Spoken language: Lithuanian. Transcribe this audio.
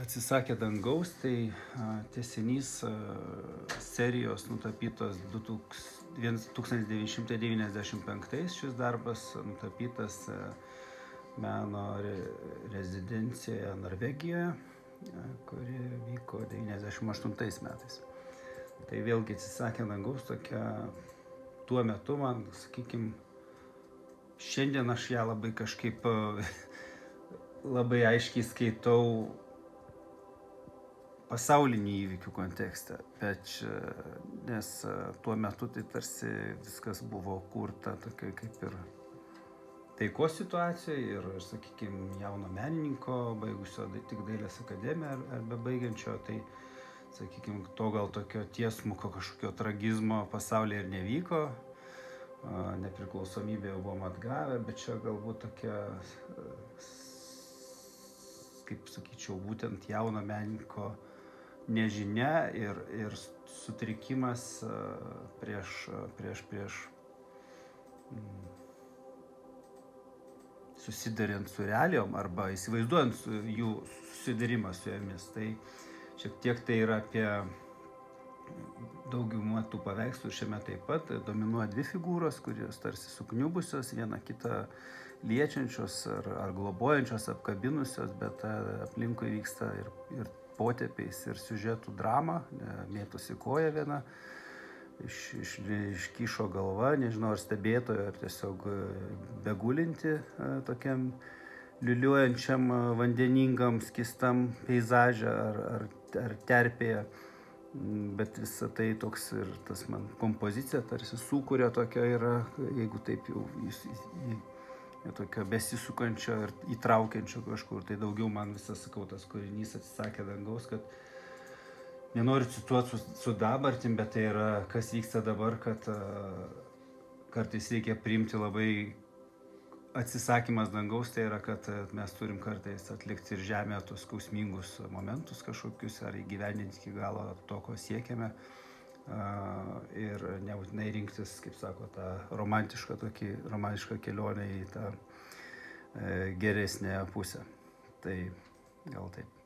Atsisakė dangaus, tai tęsinys serijos nutapytos 1995 šis darbas nutapytas meno rezidencijoje Norvegijoje, kuri vyko 98 metais. Tai vėlgi Atsisakė dangaus tokia tuo metu man, sakykime, šiandien aš ją labai kažkaip labai aiškiai skaitau pasaulinių įvykių kontekste, nes tuo metu tai tarsi viskas buvo kurta tokia kaip ir taikos situacijoje ir, sakykime, jauno menininko, baigusio tik dailės akademiją ar bebaigiančio, tai, sakykime, to gal tokio tiesmuko kažkokio tragizmo pasaulyje ir nevyko, nepriklausomybę jau buvom atgavę, bet čia galbūt tokia, kaip sakyčiau, būtent jauno menininko nežinia ir sutrikimas prieš susidariant su realijom arba įsivaizduojant jų susidarimą su jomis. Tai šiek tiek tai yra apie daugumą tų paveikslų. Šiame taip pat dominuoja dvi figūros, kurios tarsi sukniubusios, viena kitą liečiančios ar globojančios, apkabinusios, bet aplinkui vyksta ir potėpiais ir siužetų drama, mėtosi koja viena, iškyšo galva, nežinau, ar stebėtojo, ar tiesiog begulinti tokiam liuliuojančiam vandeningam, skystam peizaže ar terpėje. Bet visą tai toks ir tas man kompozicija tarsi sukuria tokia yra, jeigu taip jau tokio besisukančio ir įtraukiančio kažkur, tai daugiau man visas, sakau, tas kūrinys Atsisakė dangaus, kad nenoriu cituoti su dabartim, bet tai yra, kas vyksta dabar, kad kartais reikia priimti labai atsisakymas dangaus, tai yra, kad mes turim kartais atlikti ir žemėje tos skausmingus momentus kažkokius, ar įgyvendinti iki galo to, ko siekiame. Ir nebūtinai rinktis, kaip sako, tą romantišką kelionę į tą geresnę pusę. Tai gal taip.